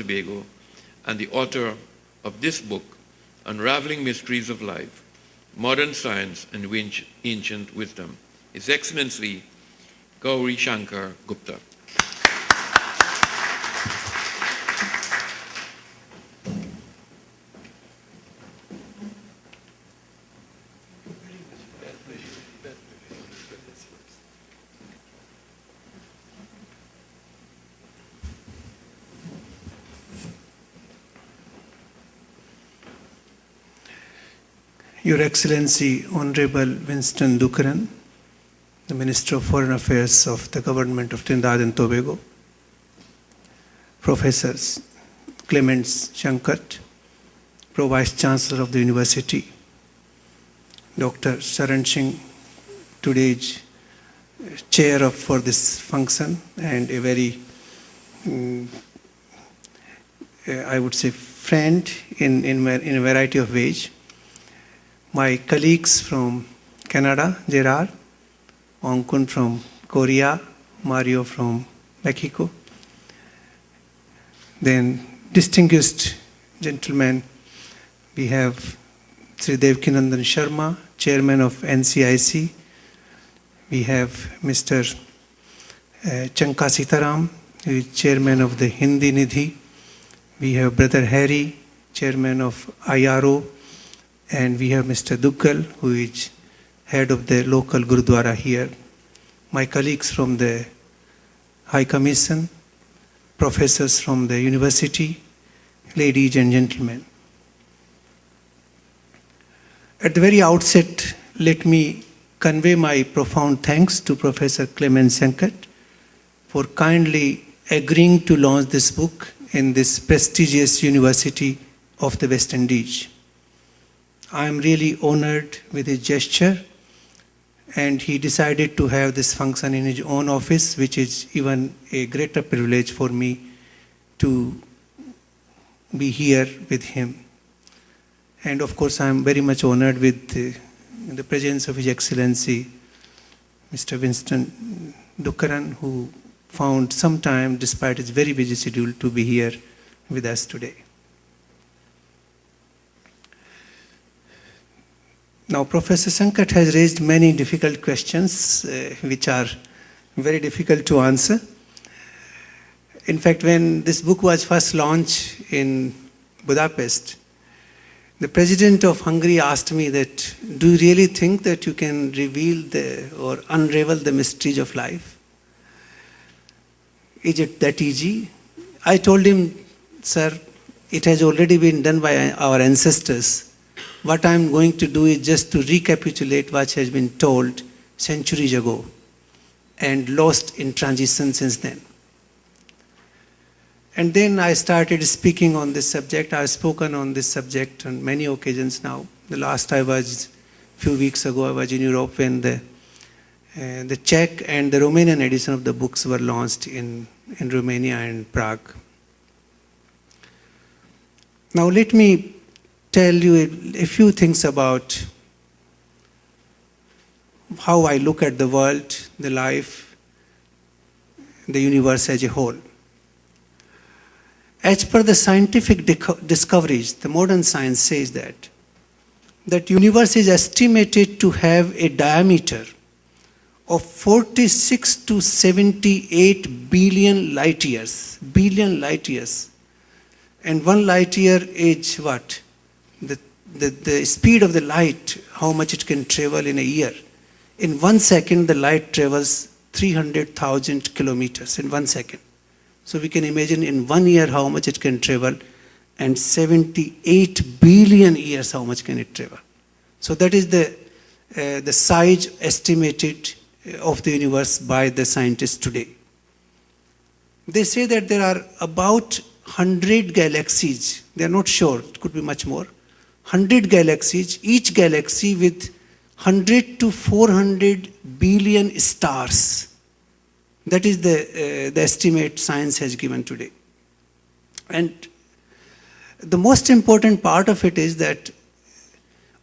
Tobago, and the author of this book, Unravelling Mysteries of Life, Modern Science and Ancient Wisdom, His Excellency Gauri Shankar Gupta. Your Excellency, Honorable Winston Dukaran, the Minister of Foreign Affairs of the Government of Trinidad and Tobago, Professors Clements Shankar, Pro-Vice Chancellor of the University, Dr. Sharan Singh, today's chair for this function, and a very, I would say, friend in a variety of ways. My colleagues from Canada, Gerard, Ongkun from Korea, Mario from Mexico. Then distinguished gentlemen, we have Sri Devkinandan Sharma, Chairman of NCIC. We have Mr. Chanka Sitaram, who is Chairman of the Hindi Nidhi. We have Brother Harry, Chairman of IRO. And we have Mr. Duggal, who is head of the local Gurudwara here. My colleagues from the High Commission, professors from the university, ladies and gentlemen. At the very outset, let me convey my profound thanks to Professor Clement Shankar for kindly agreeing to launch this book in this prestigious university of the West Indies. I am really honored with his gesture, and he decided to have this function in his own office, which is even a greater privilege for me to be here with him. And of course, I am very much honored with the presence of His Excellency, Mr. Winston Dukaran, who found some time, despite his very busy schedule, to be here with us today. Now, Professor Shankar has raised many difficult questions, which are very difficult to answer. In fact, when this book was first launched in Budapest, the President of Hungary asked me that, do you really think that you can reveal or unravel the mysteries of life? Is it that easy? I told him, sir, it has already been done by our ancestors. What I am going to do is just to recapitulate what has been told centuries ago and lost in transition since then. And then I started speaking on this subject. I have spoken on this subject on many occasions now. The last a few weeks ago, I was in Europe when the Czech and the Romanian edition of the books were launched in Romania and Prague. Now let me tell you a few things about how I look at the world, the life, the universe as a whole. As per the scientific discoveries, the modern science says that universe is estimated to have a diameter of 46 to 78 billion light years. And one light year is what? The speed of the light, how much it can travel in a year. In 1 second, the light travels 300,000 kilometers in 1 second. So we can imagine in 1 year how much it can travel, and 78 billion years how much can it travel. So that is the size estimated of the universe by the scientists today. They say that there are about 100 galaxies. They are not sure, it could be much more. 100 galaxies, each galaxy with 100 to 400 billion stars. That is the estimate science has given today. And the most important part of it is that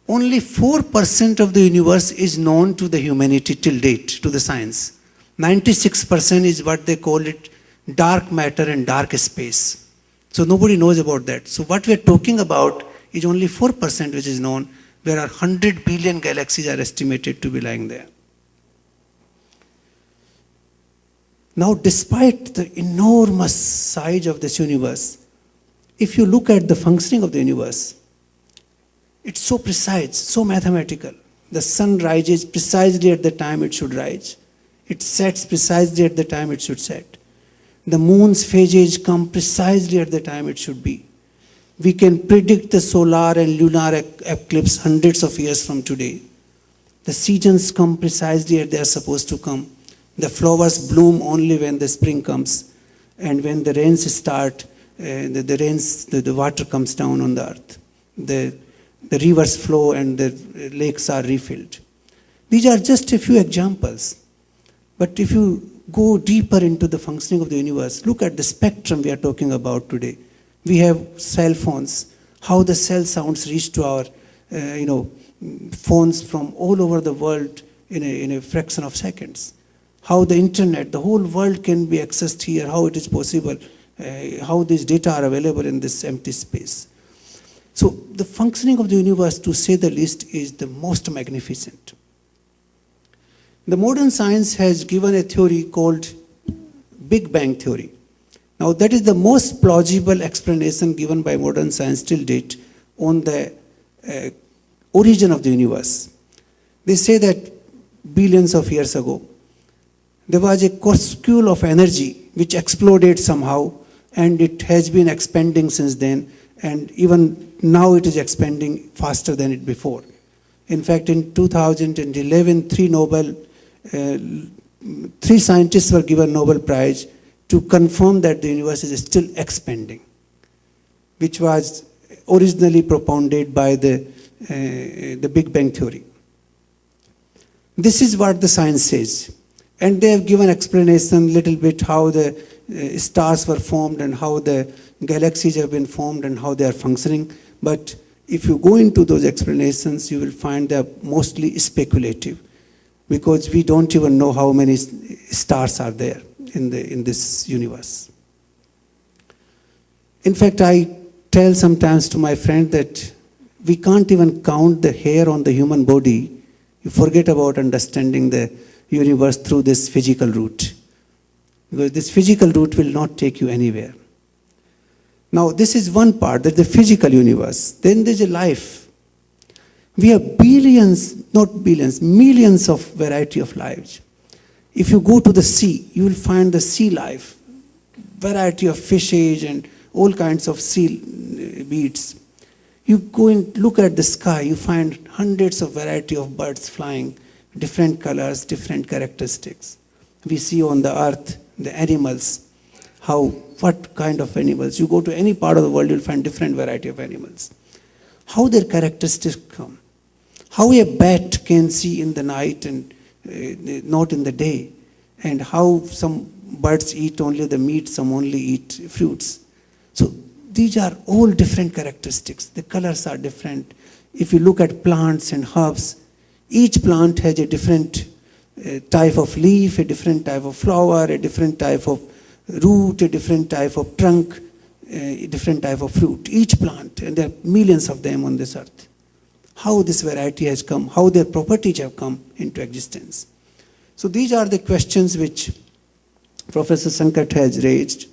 only 4% of the universe is known to the humanity till date, to the science. 96% is what they call it dark matter and dark space. So nobody knows about that. So what we are talking about is only 4% which is known, where 100 billion galaxies are estimated to be lying there. Now, despite the enormous size of this universe, if you look at the functioning of the universe, it's so precise, so mathematical. The sun rises precisely at the time it should rise. It sets precisely at the time it should set. The moon's phases come precisely at the time it should be. We can predict the solar and lunar eclipse hundreds of years from today. The seasons come precisely as they are supposed to come. The flowers bloom only when the spring comes, and when the rains start, the water comes down on the earth. The rivers flow and the lakes are refilled. These are just a few examples. But if you go deeper into the functioning of the universe, look at the spectrum we are talking about today. We have cell phones, how the cell sounds reach to our phones from all over the world in a fraction of seconds. How the internet, the whole world can be accessed here, how it is possible, how these data are available in this empty space. So the functioning of the universe, to say the least, is the most magnificent. The modern science has given a theory called Big Bang theory. Now that is the most plausible explanation given by modern science till date on the origin of the universe. They say that billions of years ago, there was a corpuscle of energy which exploded somehow, and it has been expanding since then, and even now it is expanding faster than it before. In fact, in 2011, three scientists were given Nobel Prize to confirm that the universe is still expanding, which was originally propounded by the Big Bang theory. This is what the science says. And they have given explanation little bit how the stars were formed and how the galaxies have been formed and how they are functioning. But if you go into those explanations, you will find they are mostly speculative, because we don't even know how many stars are there in this universe. In fact, I tell sometimes to my friend that we can't even count the hair on the human body. You forget about understanding the universe through this physical route, because this physical route will not take you anywhere. Now, this is one part, that's the physical universe. Then there's a life. We have billions, not billions, millions of variety of lives. If you go to the sea, you will find the sea life, variety of fishes and all kinds of sea beads. You go and look at the sky, you find hundreds of variety of birds flying, different colors, different characteristics. We see on the earth the animals, what kind of animals. You go to any part of the world, you'll find different variety of animals. How their characteristics come. How a bat can see in the night and not in the day. And how some birds eat only the meat, some only eat fruits. So these are all different characteristics. The colors are different. If you look at plants and herbs, each plant has a different type of leaf, a different type of flower, a different type of root, a different type of trunk, a different type of fruit. Each plant, and there are millions of them on this earth. How this variety has come, how their properties have come into existence. So these are the questions which Professor Sankat has raised,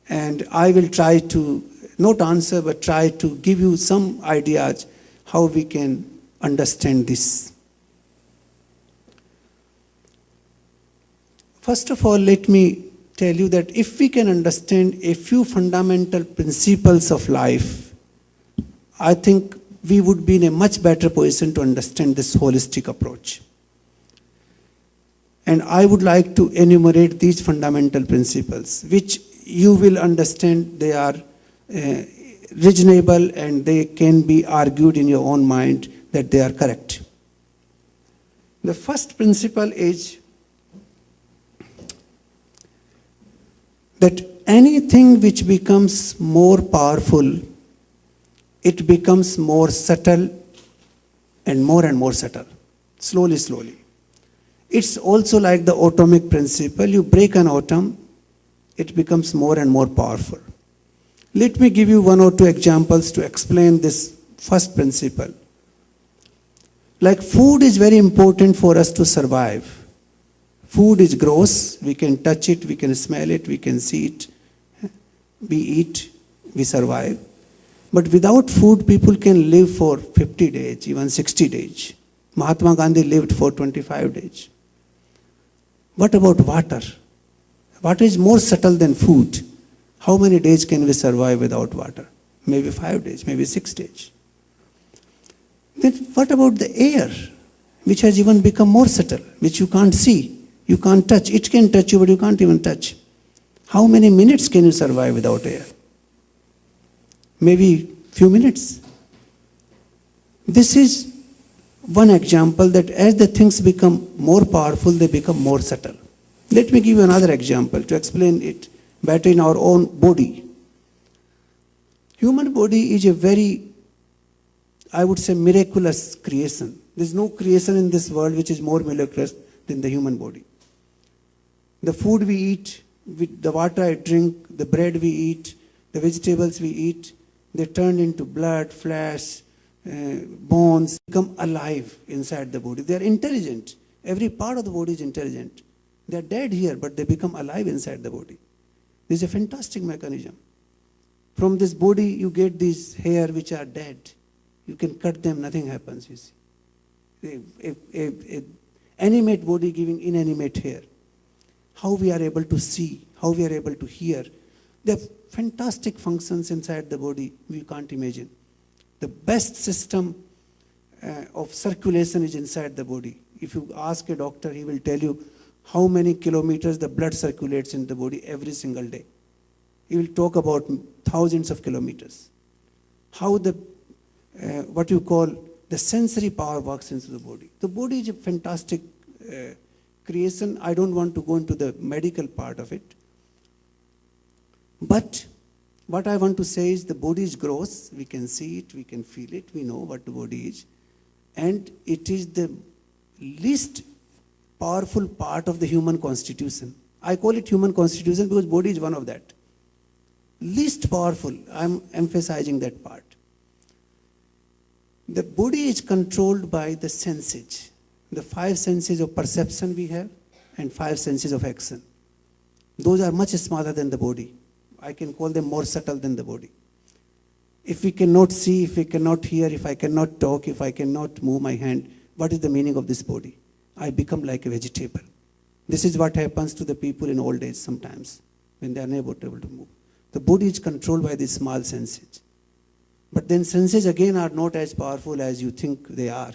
and I will try to not answer, but try to give you some ideas how we can understand this. First of all, let me tell you that if we can understand a few fundamental principles of life, I think we would be in a much better position to understand this holistic approach. And I would like to enumerate these fundamental principles, which you will understand they are reasonable and they can be argued in your own mind that they are correct. The first principle is that anything which becomes more powerful, it becomes more subtle and more subtle, slowly. It's also like the atomic principle. You break an atom, it becomes more and more powerful. Let me give you one or two examples to explain this first principle. Like food is very important for us to survive. Food is gross, we can touch it, we can smell it, we can see it. We eat, we survive. But without food, people can live for 50 days, even 60 days. Mahatma Gandhi lived for 25 days. What about water? Water is more subtle than food. How many days can we survive without water? Maybe 5 days, maybe 6 days. Then what about the air, which has even become more subtle, which you can't see, you can't touch. It can touch you, but you can't even touch. How many minutes can you survive without air? Maybe few minutes. This is one example that as the things become more powerful, they become more subtle. Let me give you another example to explain it better in our own body. Human body is a very, I would say, miraculous creation. There's no creation in this world which is more miraculous than the human body. The food we eat, the water I drink, the bread we eat, the vegetables we eat, they turn into blood, flesh, bones, become alive inside the body. They are intelligent. Every part of the body is intelligent. They are dead here, but they become alive inside the body. This is a fantastic mechanism. From this body, you get these hair which are dead. You can cut them, nothing happens, you see. A animate body giving inanimate hair. How we are able to see, how we are able to hear. There are fantastic functions inside the body we can't imagine. The best system of circulation is inside the body. If you ask a doctor, he will tell you how many kilometers the blood circulates in the body every single day. He will talk about thousands of kilometers. How the, what you call, the sensory power works into the body. The body is a fantastic creation. I don't want to go into the medical part of it. But what I want to say is the body is gross. We can see it, we can feel it, we know what the body is. And it is the least powerful part of the human constitution. I call it human constitution because body is one of that. Least powerful, I'm emphasizing that part. The body is controlled by the senses. The 5 senses of perception we have and 5 senses of action. Those are much smaller than the body. I can call them more subtle than the body. If we cannot see, if we cannot hear, if I cannot talk, if I cannot move my hand, what is the meaning of this body? I become like a vegetable. This is what happens to the people in old age sometimes when they are unable to move. The body is controlled by these small senses. But then senses again are not as powerful as you think they are.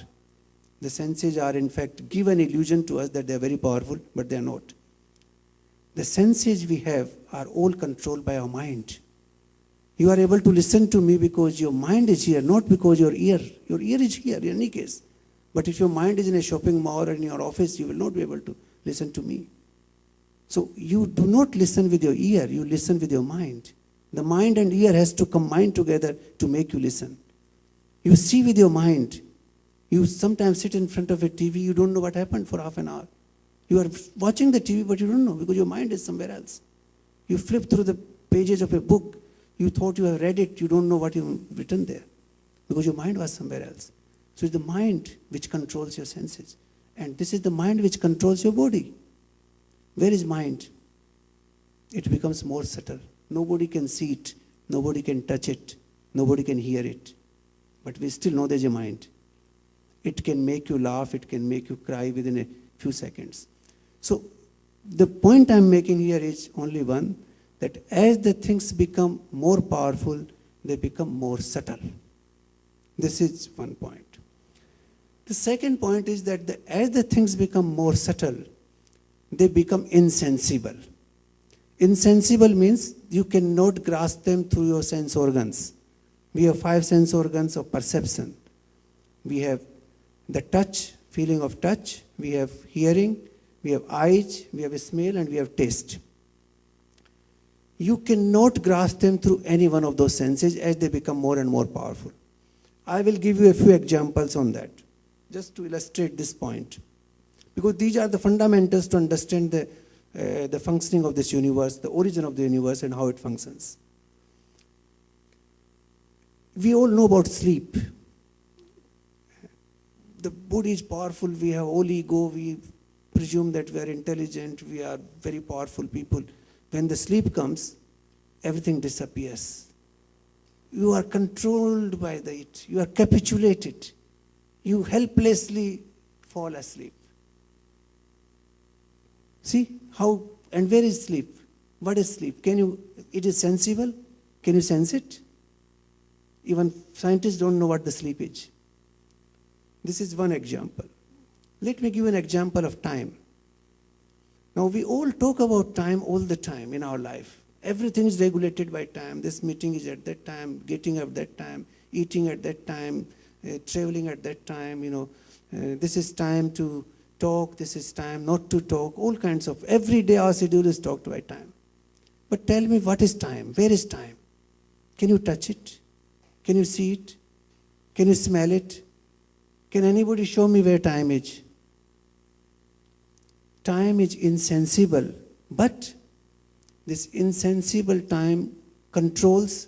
The senses are in fact give an illusion to us that they are very powerful, but they are not. The senses we have are all controlled by our mind. You are able to listen to me because your mind is here, not because your ear is here in any case. But if your mind is in a shopping mall or in your office, you will not be able to listen to me. So you do not listen with your ear, you listen with your mind. The mind and ear has to combine together to make you listen. You see with your mind. You sometimes sit in front of a TV, you don't know what happened for half an hour. You are watching the TV, but you don't know because your mind is somewhere else. You flip through the pages of a book, you thought you have read it, you don't know what you've written there because your mind was somewhere else. So it's the mind which controls your senses. And this is the mind which controls your body. Where is mind? It becomes more subtle. Nobody can see it. Nobody can touch it. Nobody can hear it. But we still know there's a mind. It can make you laugh. It can make you cry within a few seconds. So the point I'm making here is only one, that as the things become more powerful, they become more subtle. This is one point. The second point is that as the things become more subtle, they become insensible. Insensible means you cannot grasp them through your sense organs. We have 5 sense organs of perception. We have the touch, feeling of touch. We have hearing. We have eyes. We have smell, and we have taste. You cannot grasp them through any one of those senses as they become more and more powerful. I will give you a few examples on that, just to illustrate this point. Because these are the fundamentals to understand the functioning of this universe, the origin of the universe and how it functions. We all know about sleep. The body is powerful, we have all ego, we presume that we are intelligent, we are very powerful people. When the sleep comes, everything disappears. You are controlled by it, you are capitulated. You helplessly fall asleep. See how, and where is sleep? What is sleep? It is sensible? Can you sense it? Even scientists don't know what the sleep is. This is one example. Let me give an example of time. Now we all talk about time all the time in our life. Everything is regulated by time. This meeting is at that time, getting up that time, eating at that time, traveling at that time, this is time to talk, this is time not to talk, all kinds of, every day our schedule is talked by time. But tell me, what is time? Where is time? Can you touch it? Can you see it? Can you smell it? Can anybody show me where time is? Time is insensible, but this insensible time controls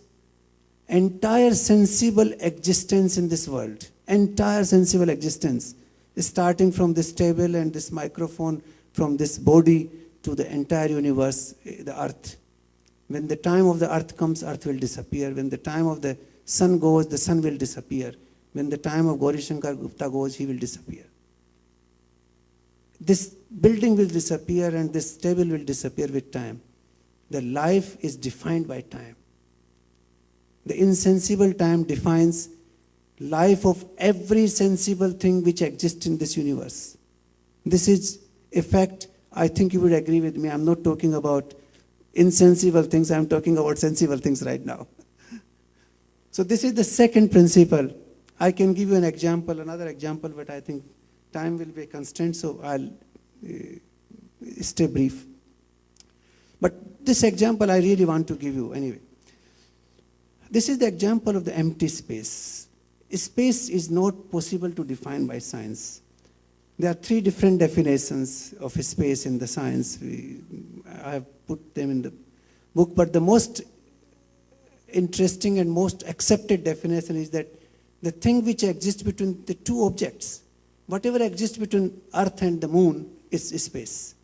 entire sensible existence in this world. Entire sensible existence, starting from this table and this microphone, from this body to the entire universe, the earth. When the time of the earth comes, earth will disappear. When the time of the sun goes, the sun will disappear. When the time of Gauri Shankar Gupta goes, he will disappear. This building will disappear and this table will disappear with time. The life is defined by time. The insensible time defines life of every sensible thing which exists in this universe. This is a fact. I think you would agree with me. I'm not talking about insensible things. I'm talking about sensible things right now. So this is the second principle. I can give you an example, another example, but I think time will be a constraint, so I'll stay brief. But this example I really want to give you anyway. This is the example of the empty space. Space is not possible to define by science. There are three different definitions of space in the science. I have put them in the book, but the most interesting and most accepted definition is that the thing which exists between the two objects, whatever exists between Earth and the moon is space.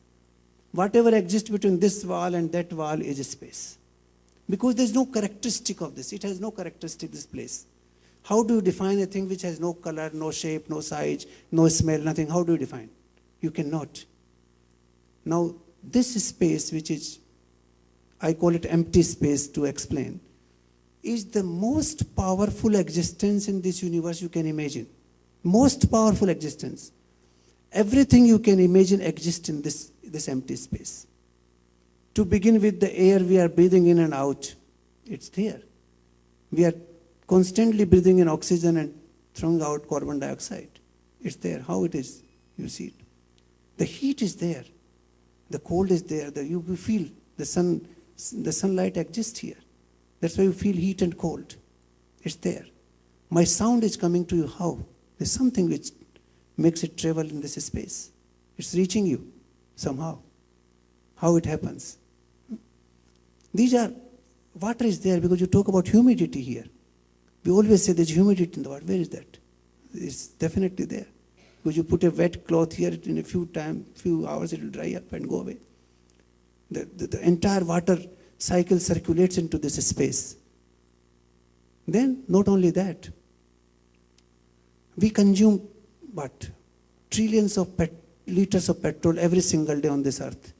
Whatever exists between this wall and that wall is space. Because there is no characteristic of this. It has no characteristic, this place. How do you define a thing which has no color, no shape, no size, no smell, nothing? How do you define? You cannot. Now, this space, which is, I call it empty space to explain, is the most powerful existence in this universe you can imagine. Most powerful existence. Everything you can imagine exists in this empty space. To begin with, the air we are breathing in and out, it's there. We are constantly breathing in oxygen and throwing out carbon dioxide. It's there. How it is? You see it. The heat is there. The cold is there. You feel the sunlight exists here. That's why you feel heat and cold. It's there. My sound is coming to you. How? There's something which makes it travel in this space. It's reaching you somehow. How it happens? Water is there because you talk about humidity here. We always say there's humidity in the water. Where is that? It's definitely there. Because you put a wet cloth here, in a few hours it will dry up and go away. The entire water cycle circulates into this space. Then, not only that, we consume trillions of liters of petrol every single day on this earth.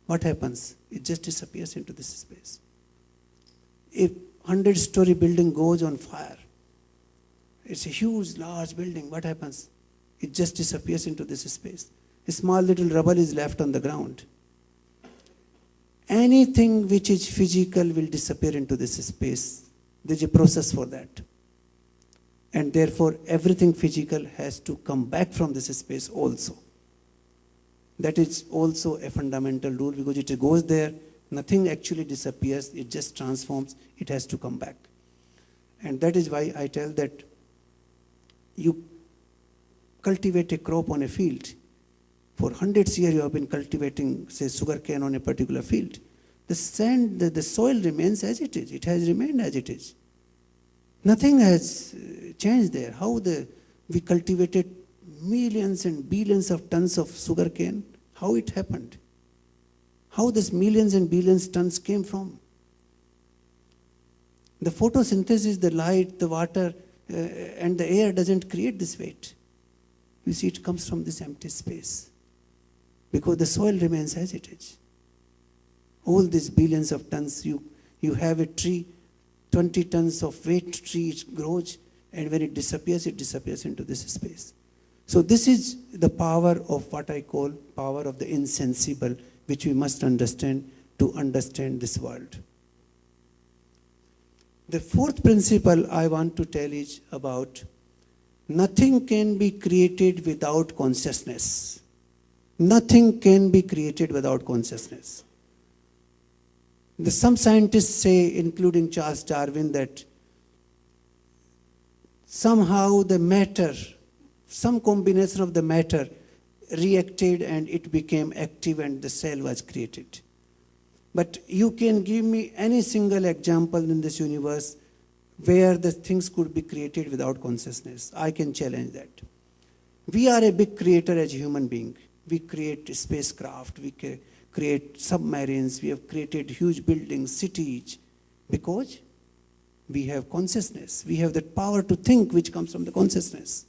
What happens? It just disappears into this space. If 100-story building goes on fire, it's a huge, large building. What happens? It just disappears into this space. A small little rubble is left on the ground. Anything which is physical will disappear into this space. There's a process for that. And therefore, everything physical has to come back from this space also. That is also a fundamental rule, because it goes there, nothing actually disappears, it just transforms, it has to come back. And that is why I tell that you cultivate a crop on a field. For hundreds of years you have been cultivating, say, sugarcane on a particular field. The sand, the soil remains as it is. It has remained as it is. Nothing has changed there. We cultivated millions and billions of tons of sugar cane, how it happened? How this millions and billions tons came from? The photosynthesis, the light, the water, and the air doesn't create this weight. You see, it comes from this empty space because the soil remains as it is. All these billions of tons, you have a tree, 20 tons of weight tree, it grows, and when it disappears into this space. So this is the power of what I call power of the insensible, which we must understand to understand this world. The fourth principle I want to tell is about nothing can be created without consciousness. Nothing can be created without consciousness. Some scientists say, including Charles Darwin, that somehow the matter, some combination of the matter reacted and it became active and the cell was created. But you can give me any single example in this universe where the things could be created without consciousness. I can challenge that. We are a big creator as a human being. We create spacecraft, we create submarines, we have created huge buildings, cities, because we have consciousness. We have that power to think which comes from the consciousness.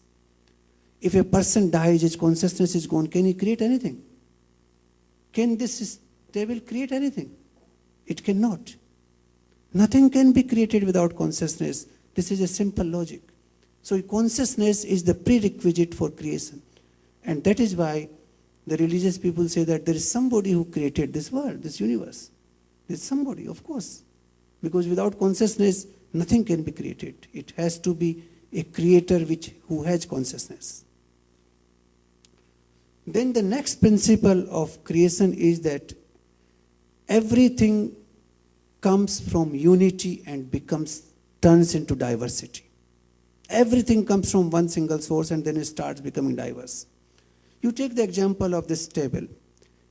If a person dies, his consciousness is gone, can he create anything? Can this table create anything? It cannot. Nothing can be created without consciousness. This is a simple logic. So consciousness is the prerequisite for creation. And that is why the religious people say that there is somebody who created this world, this universe. There's somebody, of course. Because without consciousness, nothing can be created. It has to be a creator who has consciousness. Then the next principle of creation is that everything comes from unity and turns into diversity. Everything comes from one single source and then it starts becoming diverse. You take the example of this table.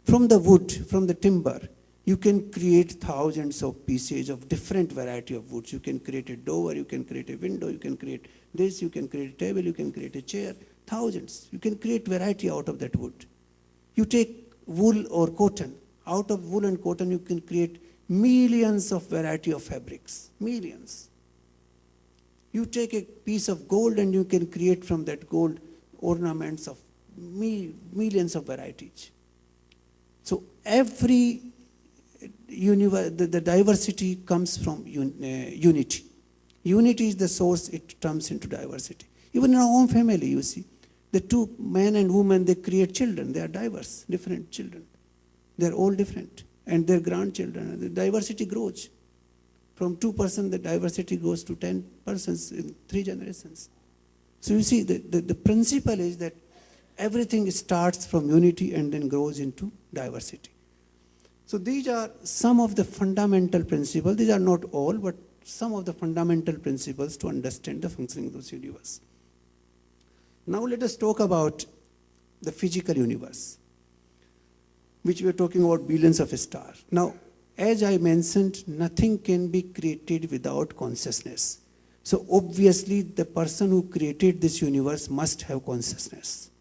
From the wood, from the timber, you can create thousands of pieces of different variety of woods. You can create a door, you can create a window, you can create this, you can create a table, you can create a chair, thousands. You can create variety out of that wood. You take wool or cotton. Out of wool and cotton, you can create millions of variety of fabrics, millions. You take a piece of gold and you can create from that gold ornaments of millions of varieties. So every universe, the diversity comes from unity. Unity is the source, it turns into diversity. Even in our own family, you see, the two men and women, they create children. They are diverse, different children. They are all different. And their grandchildren, the diversity grows. From 2 persons, the diversity goes to 10 persons in 3 generations. So you see, the principle is that everything starts from unity and then grows into diversity. So these are some of the fundamental principles. These are not all, but some of the fundamental principles to understand the functioning of this universe. Now let us talk about the physical universe, which we are talking about billions of stars. Now, as I mentioned, nothing can be created without consciousness. So obviously, the person who created this universe must have consciousness.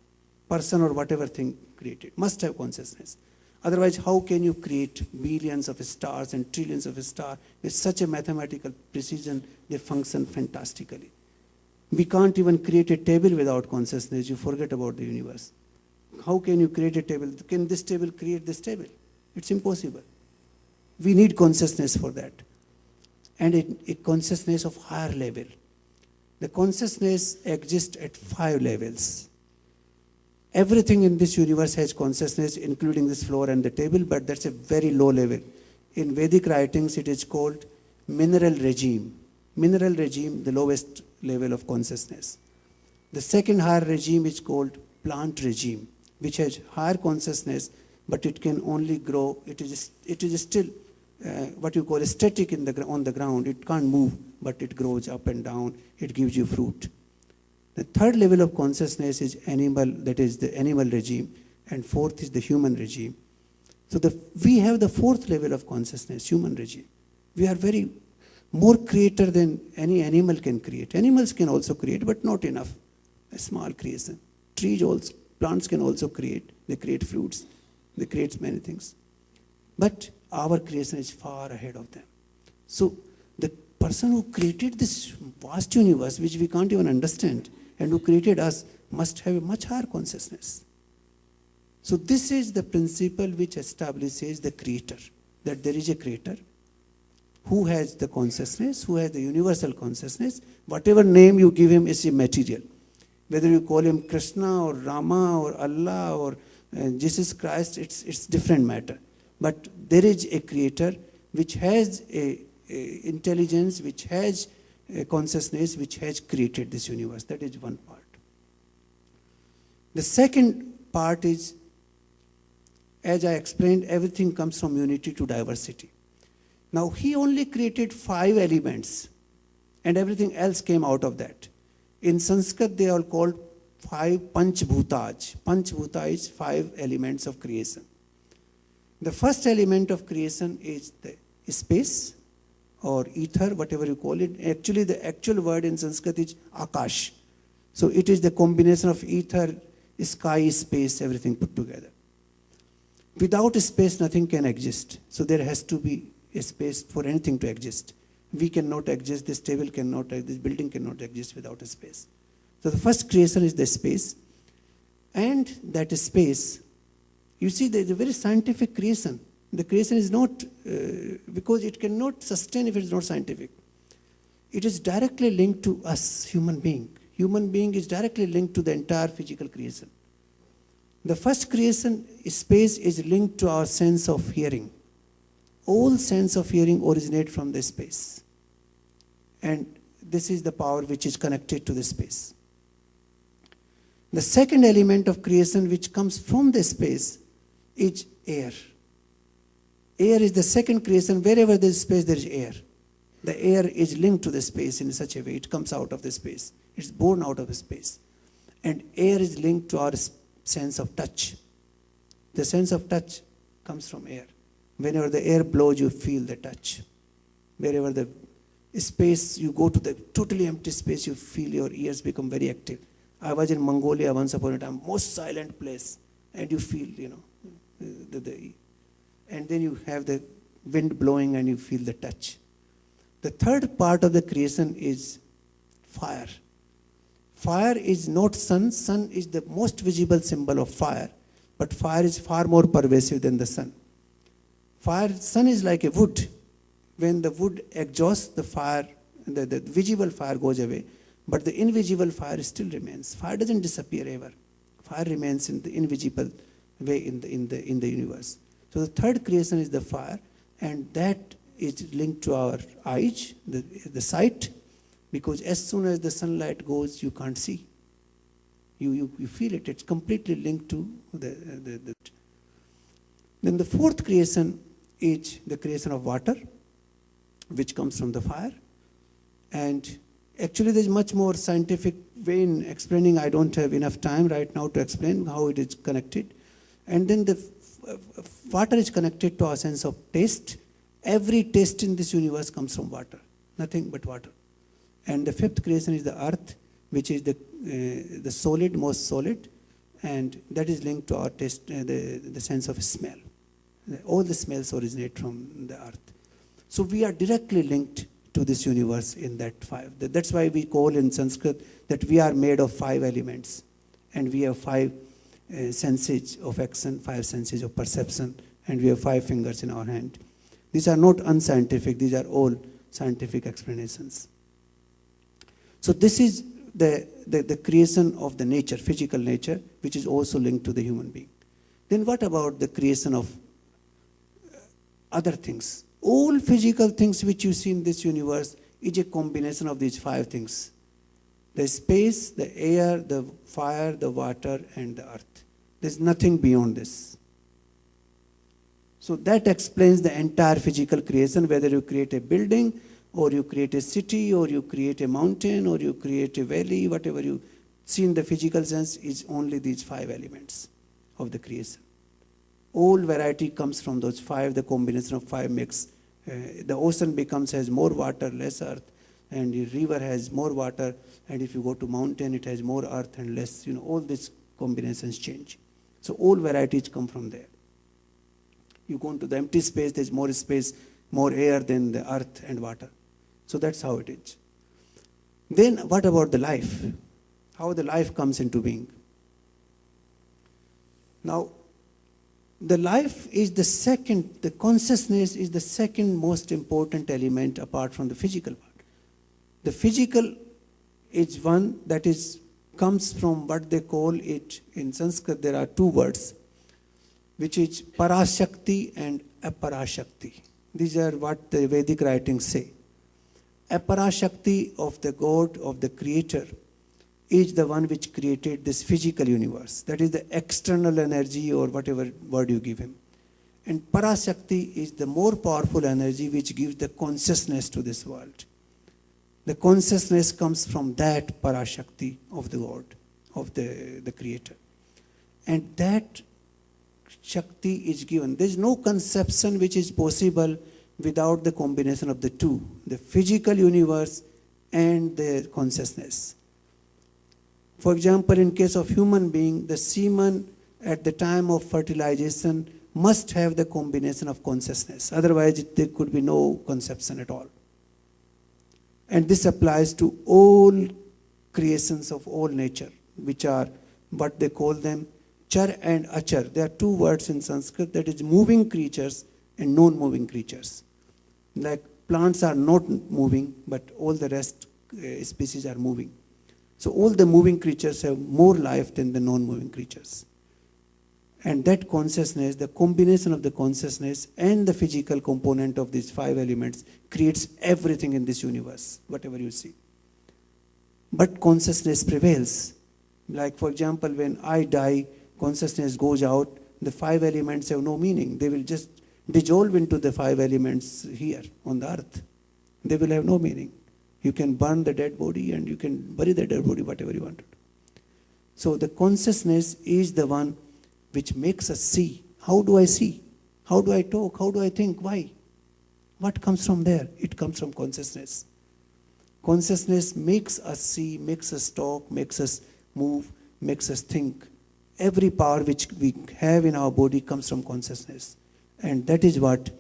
Person or whatever thing created must have consciousness. Otherwise, how can you create billions of stars and trillions of stars with such a mathematical precision? They function fantastically. We can't even create a table without consciousness. You forget about the universe. How can you create a table? Can this table create this table? It's impossible. We need consciousness for that. And a consciousness of higher level. The consciousness exists at 5 levels. Everything in this universe has consciousness, including this floor and the table, but that's a very low level. In Vedic writings, it is called mineral regime. Mineral regime, the lowest level of consciousness. The second higher regime is called plant regime, which has higher consciousness, but it can only grow. It is still what you call static on the ground. It can't move, but it grows up and down. It gives you fruit. The third level of consciousness is animal, that is the animal regime, and fourth is the human regime. So we have the fourth level of consciousness, human regime. We are very more creator than any animal can create. Animals can also create, but not enough. A small creation. Trees also, plants can also create. They create fruits. They create many things. But our creation is far ahead of them. So the person who created this vast universe, which we can't even understand, and who created us, must have a much higher consciousness. So this is the principle which establishes the creator, that there is a creator who has the consciousness, who has the universal consciousness. Whatever name you give him is immaterial. Whether you call him Krishna or Rama or Allah or Jesus Christ, it's different matter. But there is a creator which has a intelligence, which has a consciousness, which has created this universe. That is one part. The second part is, as I explained, everything comes from unity to diversity. Now, he only created 5 elements, and everything else came out of that. In Sanskrit, they are called 5 Panchbhutaj. Panchbhuta is 5 elements of creation. The first element of creation is the space or ether, whatever you call it. Actually, the actual word in Sanskrit is Akash. So it is the combination of ether, sky, space, everything put together. Without space, nothing can exist. So there has to be a space for anything to exist. We cannot exist, this table cannot exist, this building cannot exist without a space. So the first creation is the space. And that space, you see, there is a very scientific creation. The creation is not, because it cannot sustain if it is not scientific. It is directly linked to us, human being. Human being is directly linked to the entire physical creation. The first creation, space, is linked to our sense of hearing. All sense of hearing originate from the space. And this is the power which is connected to the space. The second element of creation which comes from the space is air. Air is the second creation. Wherever there is space, there is air. The air is linked to the space in such a way. It comes out of the space. It's born out of the space. And air is linked to our sense of touch. The sense of touch comes from air. Whenever the air blows, you feel the touch. Wherever the space, you go to the totally empty space, you feel your ears become very active. I was in Mongolia once upon a time, most silent place, and you feel, and then you have the wind blowing and you feel the touch. The third part of the creation is fire. Fire is not sun. Sun is the most visible symbol of fire, but fire is far more pervasive than the sun. Sun is like a wood. When the wood exhausts the fire, the visible fire goes away, but the invisible fire still remains. Fire doesn't disappear ever. Fire remains in the invisible way in the universe. So the third creation is the fire, and that is linked to our eyes, the sight, because as soon as the sunlight goes, you can't see. You feel it. It's completely linked to the. Then the fourth creation is the creation of water, which comes from the fire. And actually there's much more scientific way in explaining. I don't have enough time right now to explain how it is connected. And then the water is connected to our sense of taste. Every taste in this universe comes from water, nothing but water. And the fifth creation is the earth, which is the solid, most solid, and that is linked to our taste, the sense of smell. All the smells originate from the earth. So we are directly linked to this universe in that 5. That's why we call in Sanskrit that we are made of 5 elements. And we have 5 senses of action, 5 senses of perception, and we have 5 fingers in our hand. These are not unscientific. These are all scientific explanations. So this is the creation of the nature, physical nature, which is also linked to the human being. Then what about the creation of other things? All physical things which you see in this universe is a combination of these 5 things. The space, the air, the fire, the water, and the earth. There's nothing beyond this. So that explains the entire physical creation, whether you create a building, or you create a city, or you create a mountain, or you create a valley, whatever you see in the physical sense is only these 5 elements of the creation. All variety comes from those 5. The combination of 5 makes The ocean has more water, less earth, and the river has more water, and if you go to mountain, it has more earth and less, all these combinations change. So all varieties come from there. You go into the empty space, there's more space, more air than the earth and water. So that's how it is. Then what about the life? How the life comes into being? Now, the life is the consciousness is the second most important element apart from the physical part. The physical is one that comes from what they call it, in Sanskrit there are two words, which is Parashakti and Aparashakti. These are what the Vedic writings say. Aparashakti of the God, of the Creator, is the one which created this physical universe. That is the external energy or whatever word you give him. And Parashakti is the more powerful energy which gives the consciousness to this world. The consciousness comes from that Parashakti of the God, of the Creator. And that Shakti is given. There is no conception which is possible without the combination of the two, the physical universe and the consciousness. For example, in case of human being, the semen at the time of fertilization must have the combination of consciousness. Otherwise, there could be no conception at all. And this applies to all creations of all nature, which are what they call them char and achar. There are two words in Sanskrit, that is moving creatures and non-moving creatures. Like plants are not moving, but all the rest species are moving. So all the moving creatures have more life than the non-moving creatures. And that consciousness, the combination of the consciousness and the physical component of these five elements creates everything in this universe, whatever you see. But consciousness prevails. Like for example, when I die, consciousness goes out, the five elements have no meaning. They will just dissolve into the five elements here on the earth. They will have no meaning. You can burn the dead body and you can bury the dead body, whatever you want to do. So the consciousness is the one which makes us see. How do I see? How do I talk? How do I think? Why? What comes from there? It comes from consciousness. Consciousness makes us see, makes us talk, makes us move, makes us think. Every power which we have in our body comes from consciousness. And that is what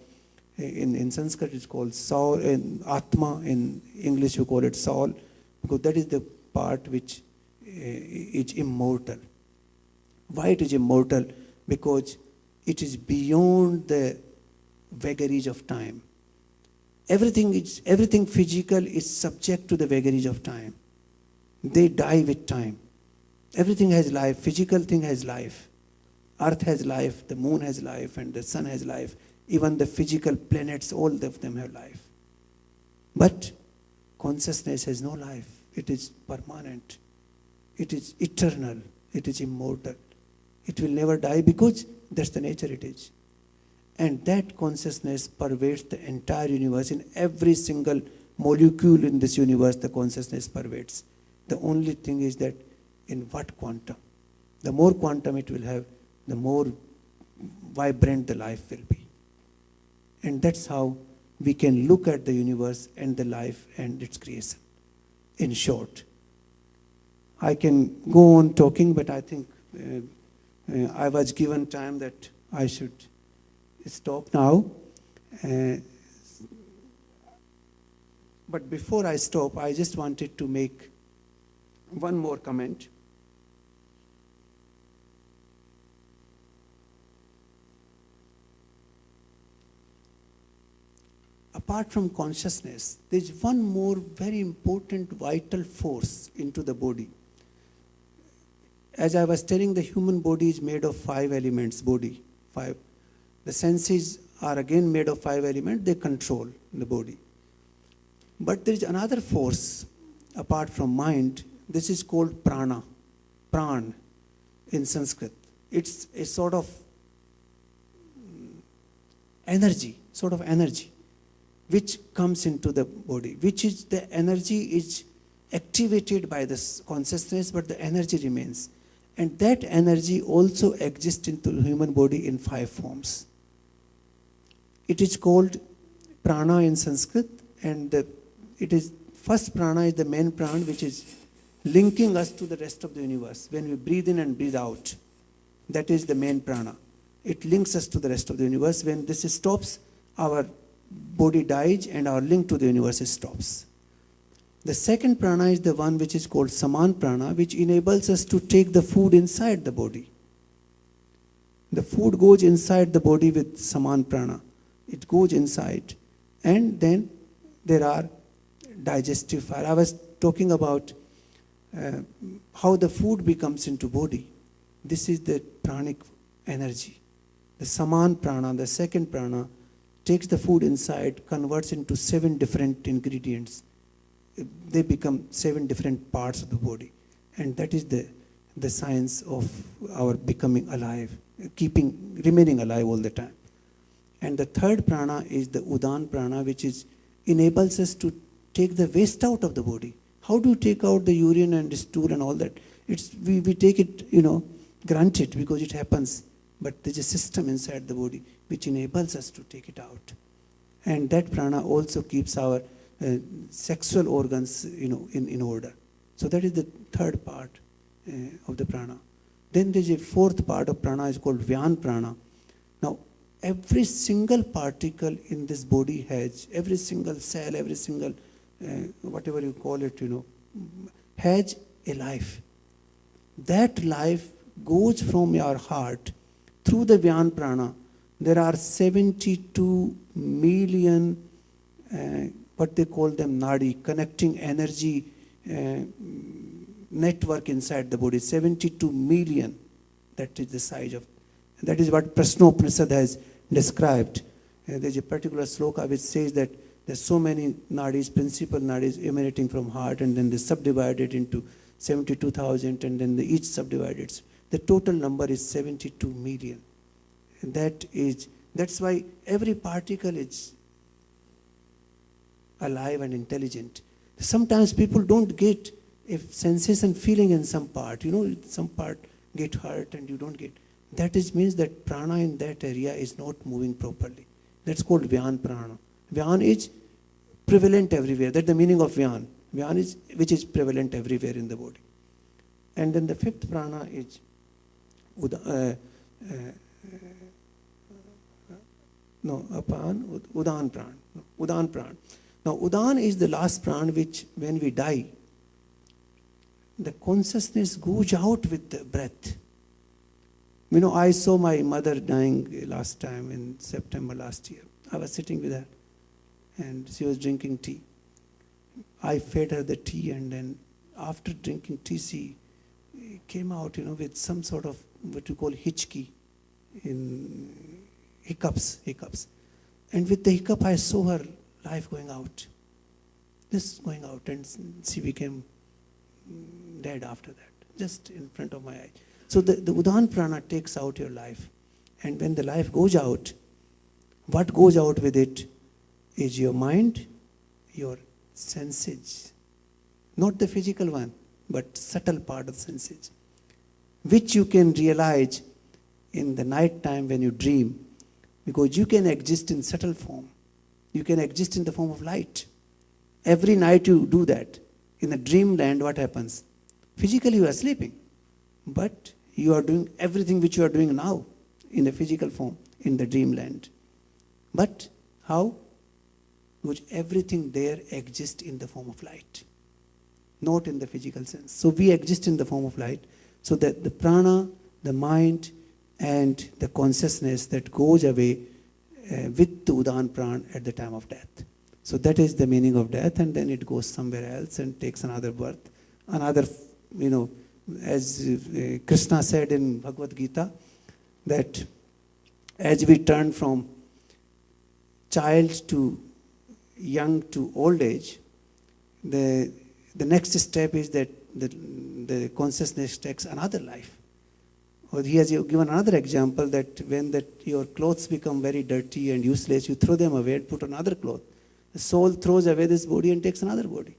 in Sanskrit is called soul, in Atma, in English you call it soul, because that is the part which is immortal. Why it is immortal? Because it is beyond the vagaries of time. Everything physical is subject to the vagaries of time. They die with time. Everything has life. Physical thing has life. Earth has life, the moon has life, and the sun has life. Even the physical planets, all of them have life. But consciousness has no life. It is permanent. It is eternal. It is immortal. It will never die because that's the nature it is. And that consciousness pervades the entire universe. In every single molecule in this universe, the consciousness pervades. The only thing is that in what quantum. The more quantum it will have, the more vibrant the life will be. And that's how we can look at the universe and the life and its creation. In short, I can go on talking, but I think I was given time that I should stop now. But before I stop, I just wanted to make one more comment. Apart from consciousness, there is one more very important vital force into the body. As I was telling, the human body is made of five elements, five. The senses are again made of five elements, they control the body. But there is another force apart from mind. This is called prana, pran in Sanskrit. It's a sort of energy, which comes into the body, which is the energy is activated by this consciousness, but the energy remains. And that energy also exists in the human body in five forms. It is called prana in Sanskrit, and it is first prana is the main prana, which is linking us to the rest of the universe. When we breathe in and breathe out, that is the main prana. It links us to the rest of the universe. When this stops, our body dies and our link to the universe stops. The second prana is the one which is called saman prana, which enables us to take the food inside the body. The food goes inside the body with saman prana. It goes inside. And then there are digestive fire. I was talking about how the food becomes into body. This is the pranic energy. The saman prana, the second prana, takes the food inside, converts into 7 different ingredients. They become 7 different parts of the body. And that is the science of our becoming alive, remaining alive all the time. And the third prana is the udan prana, which enables us to take the waste out of the body. How do you take out the urine and the stool and all that? We take it, granted because it happens. But there's a system inside the body which enables us to take it out. And that prana also keeps our sexual organs, in order. So that is the third part of the prana. Then there's a fourth part of prana is called Vyan prana. Now, every single particle in this body has, every single cell, every single, whatever you call it, has a life. That life goes from your heart through the Vyan prana. There are 72 million, what they call them, nadi, connecting energy network inside the body. 72 million. That is the size of, that is what Prashnopanishad has described. There's a particular sloka which says that there's so many nadis, principal nadis emanating from heart, and then they subdivided into 72,000, and then each subdivided. The total number is 72 million. And that's why every particle is alive and intelligent. Sometimes people don't get a sensation feeling in some part. Some part get hurt and you don't get. That means that prana in that area is not moving properly. That's called Vyan prana. Vyan is prevalent everywhere. That's the meaning of Vyan. Vyan is which is prevalent everywhere in the body. And then the fifth prana is Udan prana. Udan prana. Now, Udan is the last prana which, when we die, the consciousness goes out with the breath. I saw my mother dying last time in September last year. I was sitting with her and she was drinking tea. I fed her the tea, and then after drinking tea, she came out, with some sort of what you call hitchki, in hiccups. And with the hiccup, I saw her life going out. Just going out, and she became dead after that, just in front of my eye. So the Udan prana takes out your life. And when the life goes out, what goes out with it is your mind, your senses. Not the physical one, but subtle part of senses, which you can realize in the night time when you dream, because you can exist in subtle form. You can exist in the form of light. Every night you do that. In the dreamland, what happens? Physically you are sleeping, but you are doing everything which you are doing now in the physical form in the dreamland. But how? Because everything there exists in the form of light, not in the physical sense. So we exist in the form of light. So that the prana, the mind, and the consciousness that goes away with the Udan prana at the time of death. So that is the meaning of death, and then it goes somewhere else and takes another birth. Another, as Krishna said in Bhagavad Gita, that as we turn from child to young to old age, the next step is that the consciousness takes another life. Or he has given another example that when your clothes become very dirty and useless, you throw them away and put another cloth. The soul throws away this body and takes another body.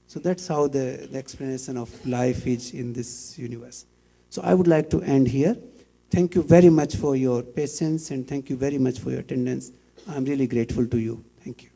So that's how the explanation of life is in this universe. So I would like to end here. Thank you very much for your patience, and thank you very much for your attendance. I'm really grateful to you. Thank you.